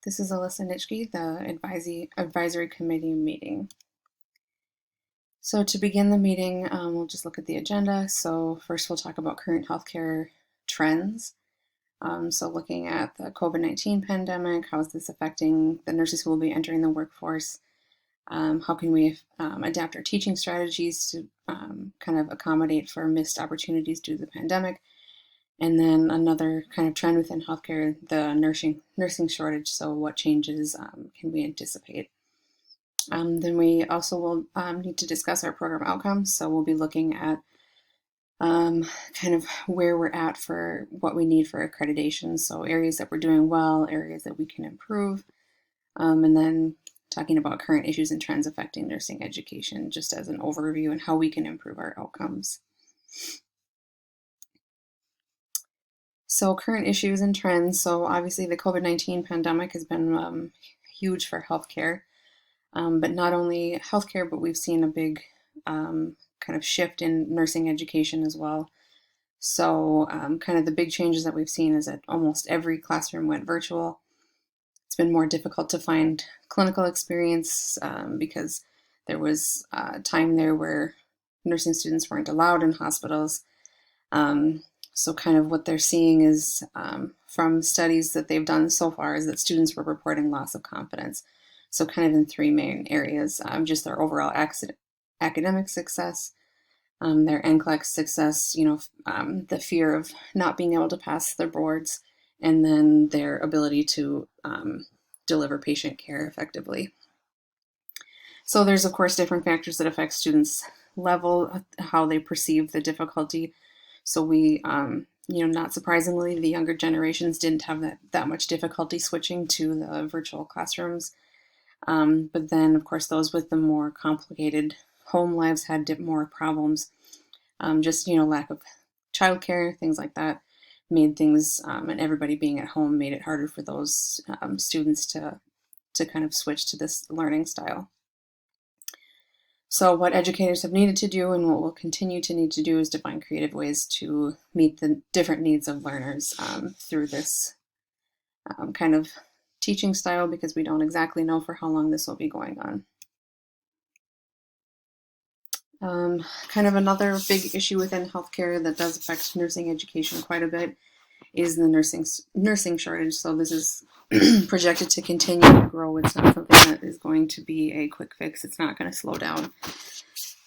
This is Alyssa Nitschke, the advisory committee meeting. So to begin the meeting, we'll just look at the agenda. So first we'll talk about current healthcare trends. So looking at the COVID-19 pandemic, how is this affecting the nurses who will be entering the workforce? How can we adapt our teaching strategies to kind of accommodate for missed opportunities due to the pandemic? And then another kind of trend within healthcare, the nursing shortage. So what changes can we anticipate? Then we also will need to discuss our program outcomes. So we'll be looking at kind of where we're at for what we need for accreditation. So areas that we're doing well, areas that we can improve, and then talking about current issues and trends affecting nursing education, just as an overview and how we can improve our outcomes. So current issues and trends. So obviously the COVID-19 pandemic has been huge for healthcare, but not only healthcare, but we've seen a big kind of shift in nursing education as well. So kind of the big changes that we've seen is that almost every classroom went virtual. It's been more difficult to find clinical experience because there was time there where nursing students weren't allowed in hospitals. So kind of what they're seeing is from studies that they've done so far is that students were reporting loss of confidence. So kind of in three main areas, just their overall academic success, their NCLEX success, the fear of not being able to pass their boards, and then their ability to deliver patient care effectively. So there's of course different factors that affect students' level, how they perceive the difficulty. So we, not surprisingly, the younger generations didn't have that much difficulty switching to the virtual classrooms. But then, of course, those with the more complicated home lives had more problems. Just, lack of childcare, things like that made things, and everybody being at home made it harder for those students to kind of switch to this learning style. So what educators have needed to do and what we'll continue to need to do is to find creative ways to meet the different needs of learners through this kind of teaching style, because we don't exactly know for how long this will be going on. Kind of another big issue within healthcare that does affect nursing education quite a bit is the nursing shortage. So this is projected to continue to grow. It's not something that is going to be a quick fix. It's not going to slow down.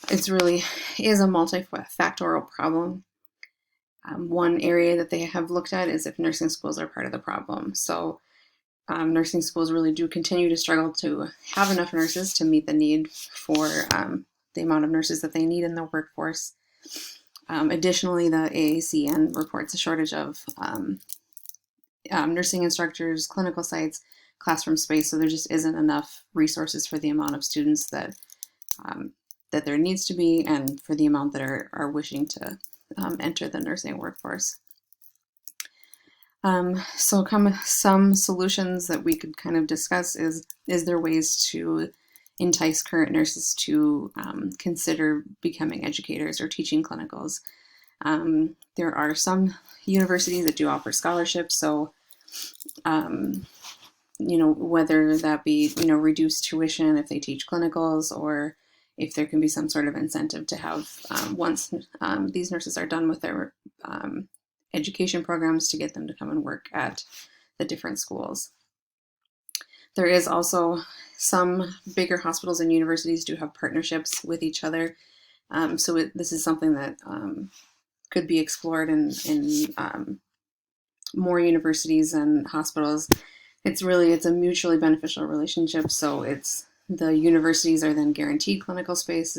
It's really is a multifactorial problem. One area that they have looked at is if nursing schools are part of the problem. So nursing schools really do continue to struggle to have enough nurses to meet the need for the amount of nurses that they need in the workforce. Additionally, the AACN reports a shortage of nursing instructors, clinical sites, classroom space, so there just isn't enough resources for the amount of students that there needs to be and for the amount that are wishing to enter the nursing workforce. So some solutions that we could kind of discuss is there ways to entice current nurses to consider becoming educators or teaching clinicals. There are some universities that do offer scholarships, so whether that be reduced tuition if they teach clinicals, or if there can be some sort of incentive to have once these nurses are done with their education programs, to get them to come and work at the different schools. There is also some bigger hospitals and universities do have partnerships with each other. So this is something that could be explored in more universities and hospitals. It's a mutually beneficial relationship. So the universities are then guaranteed clinical space,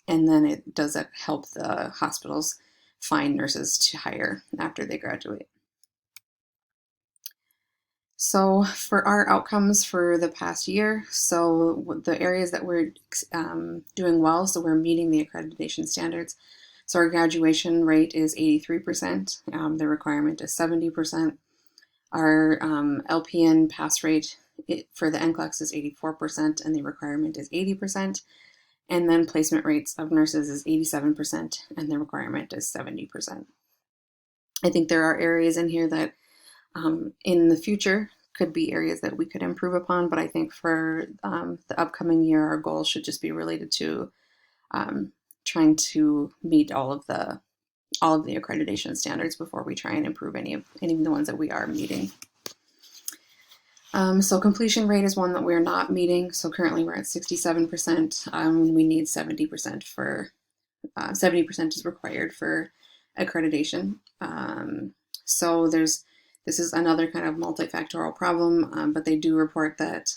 and then it does help the hospitals find nurses to hire after they graduate. So for our outcomes for the past year, so the areas that we're doing well, so we're meeting the accreditation standards. So our graduation rate is 83%. The requirement is 70%. Our LPN pass rate for the NCLEX is 84%, and the requirement is 80%. And then placement rates of nurses is 87%, and the requirement is 70%. I think there are areas in here that in the future could be areas that we could improve upon, but I think for the upcoming year, our goals should just be related to trying to meet all of the accreditation standards before we try and improve any of the ones that we are meeting. So completion rate is one that we're not meeting. So currently we're at 67%. We need 70% for 70% is required for accreditation. So this is another kind of multifactorial problem, but they do report that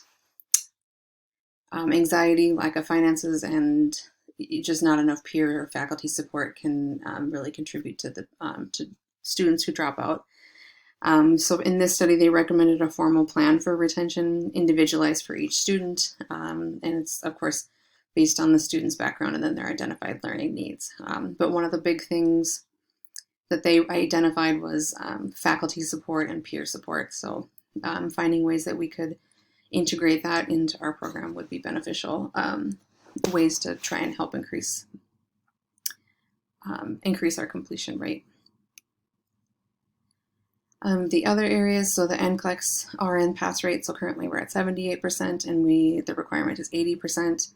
anxiety, lack of finances, and just not enough peer or faculty support can really contribute to to students who drop out. So in this study, they recommended a formal plan for retention, individualized for each student, and it's of course based on the student's background and then their identified learning needs. But one of the big things that they identified was faculty support and peer support. So finding ways that we could integrate that into our program would be beneficial. Ways to try and help increase our completion rate. The other areas, so the NCLEX RN pass rate, so currently we're at 78% and the requirement is 80%.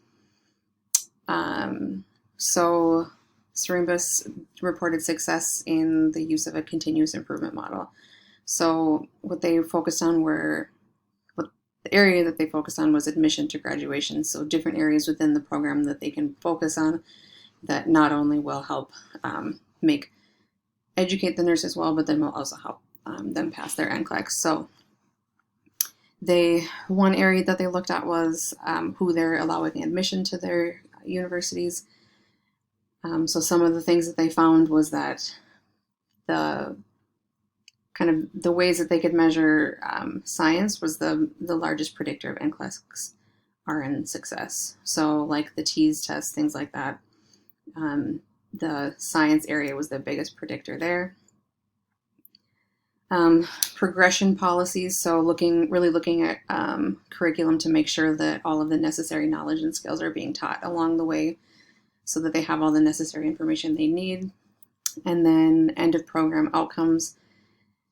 So Syrimbus reported success in the use of a continuous improvement model. So what they focused on the area that they focused on was admission to graduation. So different areas within the program that they can focus on that not only will help educate the nurses well, but then will also help them pass their NCLEX. So one area that they looked at was who they're allowing admission to their universities. So some of the things that they found was that the ways that they could measure science was the largest predictor of NCLEX RN success. So like the TEAS test, things like that. The science area was the biggest predictor there. Progression policies, so really looking at curriculum to make sure that all of the necessary knowledge and skills are being taught along the way so that they have all the necessary information they need. And then end of program outcomes.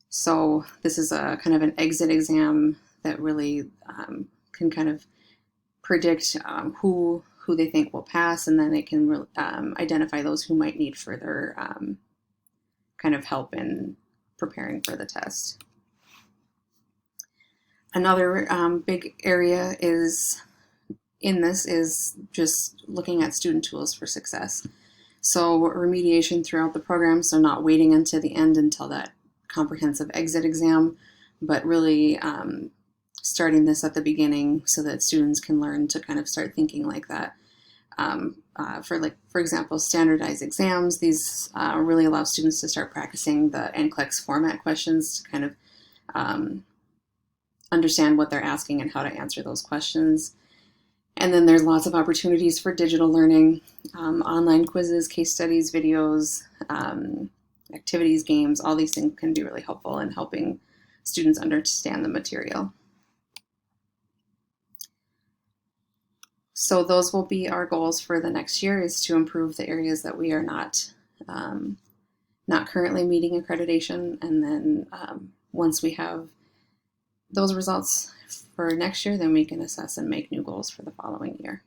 So this is a kind of an exit exam that really can kind of predict who they think will pass, and then it can identify those who might need further kind of help in preparing for the test. Another big area is just looking at student tools for success. So remediation throughout the program, so not waiting until the end until that comprehensive exit exam, but really starting this at the beginning so that students can learn to kind of start thinking like that. For example, standardized exams, these really allow students to start practicing the NCLEX format questions to kind of understand what they're asking and how to answer those questions. And then there's lots of opportunities for digital learning, online quizzes, case studies, videos, activities, games. All these things can be really helpful in helping students understand the material. So those will be our goals for the next year, is to improve the areas that we are not currently meeting accreditation. And then once we have those results for next year, then we can assess and make new goals for the following year.